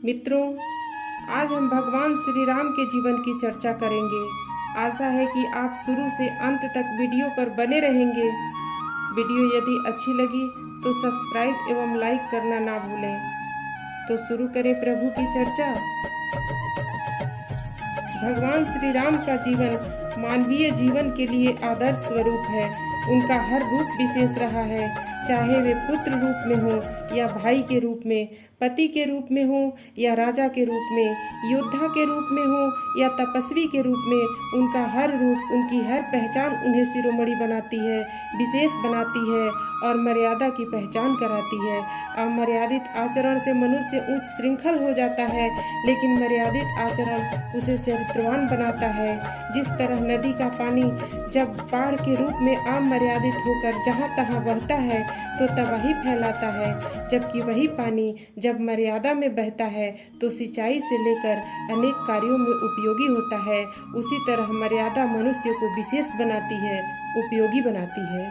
मित्रों, आज हम भगवान श्री राम के जीवन की चर्चा करेंगे। आशा है कि आप शुरू से अंत तक वीडियो पर बने रहेंगे। वीडियो यदि अच्छी लगी तो सब्सक्राइब एवं लाइक करना ना भूलें। तो शुरू करें प्रभु की चर्चा। भगवान श्री राम का जीवन मानवीय जीवन के लिए आदर्श स्वरूप है। उनका हर रूप विशेष रहा है, चाहे वे पुत्र रूप में हो या भाई के रूप में, पति के रूप में हो या राजा के रूप में, योद्धा के रूप में हो या तपस्वी के रूप में। उनका हर रूप, उनकी हर पहचान उन्हें शिरोमणि बनाती है, विशेष बनाती है और मर्यादा की पहचान कराती है। अमर्यादित आचरण से मनुष्य उच्च श्रृंखल हो जाता है, लेकिन मर्यादित आचरण उसे चरित्रवान बनाता है। जिस तरह नदी का पानी जब बाढ़ के रूप में अमर्यादित होकर जहाँ तहाँ बहता है तो तबाही फैलाता है, जबकि वही पानी जब मर्यादा में बहता है तो सिंचाई से लेकर अनेक कार्यों में उपयोगी होता है। उसी तरह मर्यादा मनुष्य को विशेष बनाती है, उपयोगी बनाती है।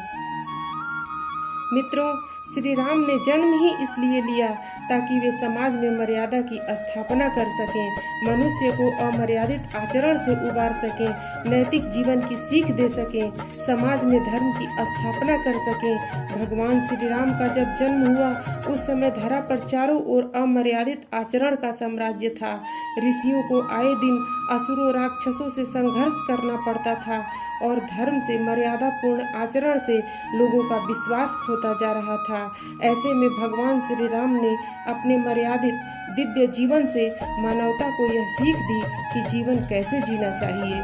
मित्रों, श्री राम ने जन्म ही इसलिए लिया ताकि वे समाज में मर्यादा की स्थापना कर सकें, मनुष्य को अमर्यादित आचरण से उबार सकें, नैतिक जीवन की सीख दे सकें, समाज में धर्म की स्थापना कर सकें। भगवान श्री राम का जब जन्म हुआ उस समय धरा पर चारों ओर अमर्यादित आचरण का साम्राज्य था। ऋषियों को आए दिन असुरों राक्षसों से संघर्ष करना पड़ता था और धर्म से, मर्यादापूर्ण आचरण से लोगों का विश्वास खोता जा रहा था। ऐसे में भगवान श्री राम ने अपने मर्यादित दिव्य जीवन से मानवता को यह सीख दी कि जीवन कैसे जीना चाहिए।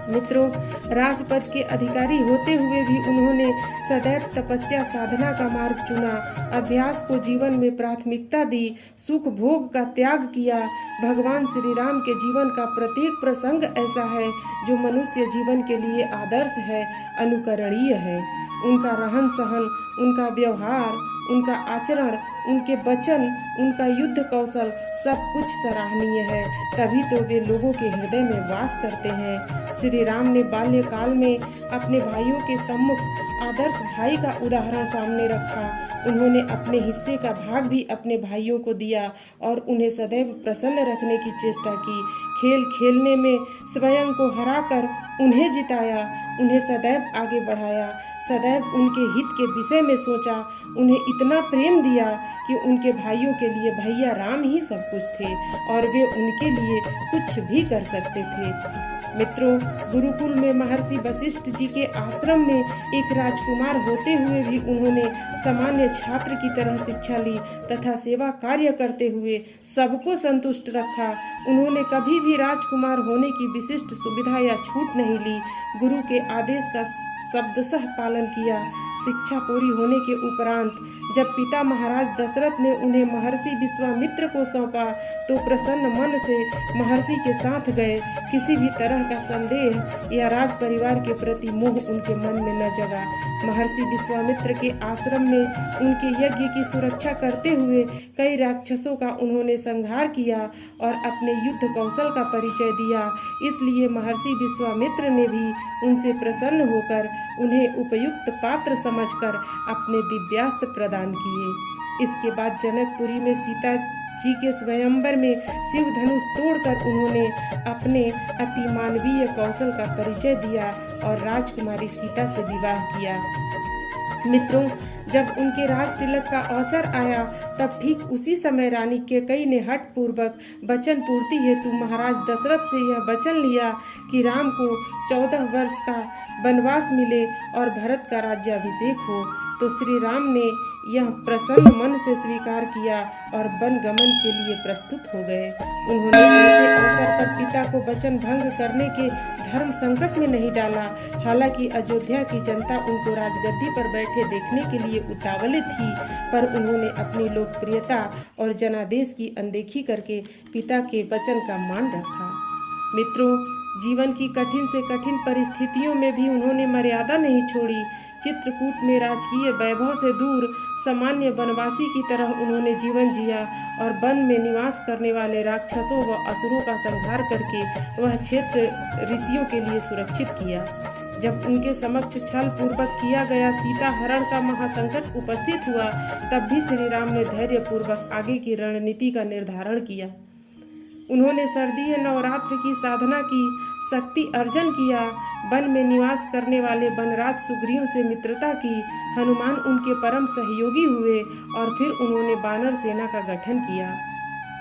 मित्रों, राजपद के अधिकारी होते हुए भी उन्होंने सदैव तपस्या साधना का मार्ग चुना, अभ्यास को जीवन में प्राथमिकता दी, सुख भोग का त्याग किया। भगवान श्री राम के जीवन का प्रत्येक प्रसंग ऐसा है जो मनुष्य जीवन के लिए आदर्श है, अनुकरणीय है। उनका रहन सहन, उनका व्यवहार, उनका आचरण, उनके वचन, उनका युद्ध कौशल सब कुछ सराहनीय है। तभी तो वे लोगों के हृदय में वास करते हैं। श्री राम ने बाल्यकाल में अपने भाइयों के सम्मुख आदर्श भाई का उदाहरण सामने रखा। उन्होंने अपने हिस्से का भाग भी अपने भाइयों को दिया और उन्हें सदैव प्रसन्न रखने की चेष्टा की। खेल खेलने में स्वयं को हराकर उन्हें जिताया, उन्हें सदैव आगे बढ़ाया, सदैव उनके हित के विषय में सोचा, उन्हें इतना प्रेम दिया कि उनके भाइयों के लिए भैया राम ही सब कुछ थे और वे उनके लिए कुछ भी कर सकते थे। मित्रों, गुरुकुल में महर्षि वशिष्ठ जी के आश्रम में एक राजकुमार होते हुए भी उन्होंने सामान्य छात्र की तरह शिक्षा ली तथा सेवा कार्य करते हुए सबको संतुष्ट रखा। उन्होंने कभी भी राजकुमार होने की विशिष्ट सुविधा या छूट नहीं ली। गुरु के आदेश का शब्दशः पालन किया। शिक्षा पूरी होने के उपरांत जब पिता महाराज दशरथ ने उन्हें महर्षि विश्वामित्र को सौंपा तो प्रसन्न मन से महर्षि के साथ गए। किसी भी तरह का संदेह या राज परिवार के प्रति मोह उनके मन में न जगा। महर्षि विश्वामित्र के आश्रम में उनके यज्ञ की सुरक्षा करते हुए कई राक्षसों का उन्होंने संहार किया और अपने युद्ध कौशल का परिचय दिया। इसलिए महर्षि विश्वामित्र ने भी उनसे प्रसन्न होकर उन्हें उपयुक्त पात्र समझकर अपने दिव्यास्त्र प्रदान किए। इसके बाद जनकपुरी में सीता जी के स्वयंवर में शिव धनुष तोड़कर उन्होंने अपने अति मानवीय कौशल का परिचय दिया और राजकुमारी सीता से विवाह किया। मित्रों, जब उनके राज तिलक का अवसर आया तब ठीक उसी समय रानी कैकेयी ने हठ पूर्वक वचन पूर्ति हेतु महाराज दशरथ से यह वचन लिया कि राम को 14 वर्ष का वनवास मिले और भरत का राज्याभिषेक हो। तो श्री राम ने यह प्रसन्न मन से स्वीकार किया और वन गमन के लिए प्रस्तुत हो गए। उन्होंने ऐसे अवसर पर पिता को वचन भंग करने के धर्म संकट में नहीं डाला। हालांकि अयोध्या की जनता उनको राजगद्दी पर बैठे देखने के लिए उतावली थी, पर उन्होंने अपनी लोकप्रियता और जनादेश की अनदेखी करके पिता के वचन का मान रखा। मित्रों, जीवन की कठिन से कठिन परिस्थितियों में भी उन्होंने मर्यादा नहीं छोड़ी। चित्रकूट में राजकीय वैभव से दूर सामान्य वनवासी की तरह उन्होंने जीवन जिया और वन में निवास करने वाले राक्षसों व असुरों का संहार करके वह क्षेत्र ऋषियों के लिए सुरक्षित किया। जब उनके समक्ष छल पूर्वक किया गया सीता हरण का महासंकट उपस्थित हुआ, तब भी श्री राम ने धैर्य पूर्वक आगे की रणनीति का निर्धारण किया। उन्होंने शारदीय नवरात्र की साधना की, शक्ति अर्जन किया, वन में निवास करने वाले वनराज सुग्रीव से मित्रता की, हनुमान उनके परम सहयोगी हुए और फिर उन्होंने वानर सेना का गठन किया।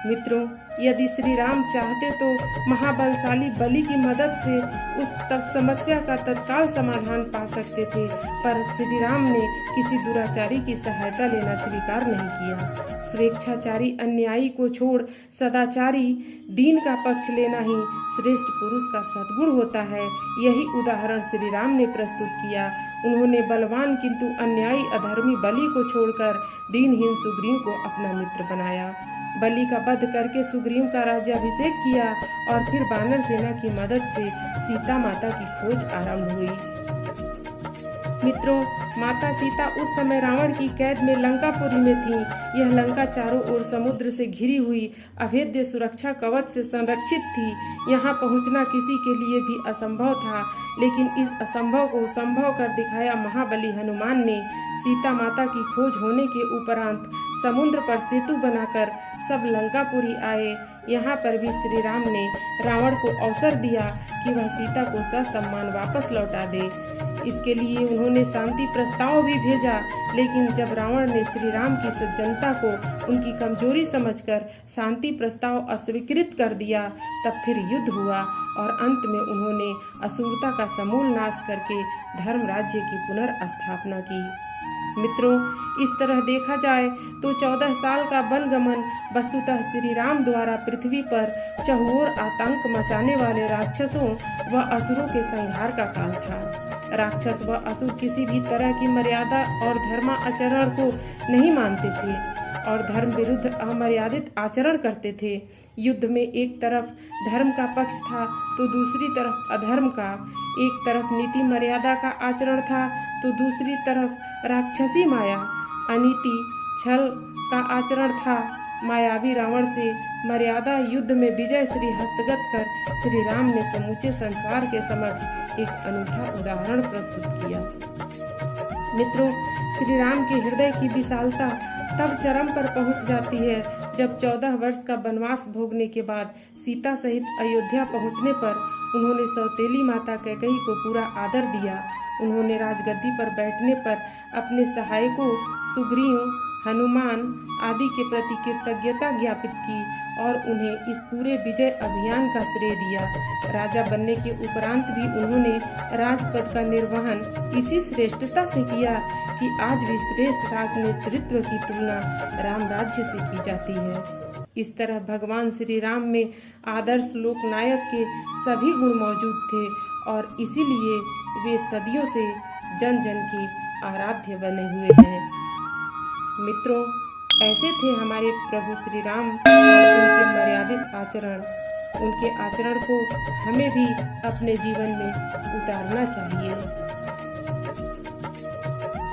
मित्रों, यदि श्री राम चाहते तो महाबलशाली बलि की मदद से उस समस्या का तत्काल समाधान पा सकते थे, पर श्री राम ने किसी दुराचारी की सहायता लेना स्वीकार नहीं किया। स्वेच्छाचारी अन्यायी को छोड़ सदाचारी दीन का पक्ष लेना ही श्रेष्ठ पुरुष का सद्गुण होता है। यही उदाहरण श्री राम ने प्रस्तुत किया। उन्होंने बलवान किंतु अन्यायी अधर्मी बलि को छोड़कर दीनहीन सुग्रीव को अपना मित्र बनाया। बलि का वध करके सुग्रीव का राज्याभिषेक किया और फिर वानर सेना की मदद से सीता माता की खोज आरंभ हुई। मित्रों, माता सीता उस समय रावण की कैद में लंकापुरी में थीं। यह लंका चारों ओर समुद्र से घिरी हुई अभेद्य सुरक्षा कवच से संरक्षित थी। यहाँ पहुँचना किसी के लिए भी असंभव था, लेकिन इस असंभव को संभव कर दिखाया महाबली हनुमान ने। सीता माता की खोज होने के उपरांत समुद्र पर सेतु बनाकर सब लंकापुरी आए। यहाँ पर भी श्री राम ने रावण को अवसर दिया कि वह सीता को ससम्मान वापस लौटा दे। इसके लिए उन्होंने शांति प्रस्ताव भी भेजा, लेकिन जब रावण ने श्री राम की सज्जनता को उनकी कमजोरी समझकर शांति प्रस्ताव अस्वीकृत कर दिया, तब फिर युद्ध हुआ और अंत में उन्होंने असुरता का समूल नाश करके धर्म राज्य की पुनर्स्थापना की। मित्रों, इस तरह देखा जाए तो 14 साल का वनगमन वस्तुतः श्री राम द्वारा पृथ्वी पर चहुओर आतंक मचाने वाले राक्षसों व असुरों के संहार का काल था। राक्षस व असुर किसी भी तरह की मर्यादा और धर्माचरण को नहीं मानते थे और धर्म विरुद्ध अमर्यादित आचरण करते थे। युद्ध में एक तरफ धर्म का पक्ष था तो दूसरी तरफ अधर्म का, एक तरफ नीति मर्यादा का आचरण था तो दूसरी तरफ राक्षसी माया अनीति छल का आचरण था। मायावी रावण से मर्यादा युद्ध में विजय श्री हस्तगत कर श्री राम ने समूचे संसार के समक्ष एक अनूठा उदाहरण प्रस्तुत किया। मित्रों, श्री राम के हृदय की विशालता तब चरम पर पहुंच जाती है जब 14 वर्ष का वनवास भोगने के बाद सीता सहित अयोध्या पहुंचने पर उन्होंने सौतेली माता कैकेयी को पूरा आदर दिया। उन्होंने राजगद्दी पर बैठने पर अपने सहायकों सुग्रीव, हनुमान आदि के प्रति कृतज्ञता ज्ञापित की और उन्हें इस पूरे विजय अभियान का श्रेय दिया। राजा बनने के उपरांत भी उन्होंने राजपद का निर्वहन इसी श्रेष्ठता से किया कि आज भी श्रेष्ठ राजनेतृत्व की तुलना राम राज्य से की जाती है। इस तरह भगवान श्री राम में आदर्श लोकनायक के सभी गुण मौजूद थे और इसीलिए वे सदियों से जन जन के आराध्य बने हुए हैं। मित्रों, ऐसे थे हमारे प्रभु श्री राम और उनके मर्यादित आचरण। उनके आचरण को हमें भी अपने जीवन में उतारना चाहिए।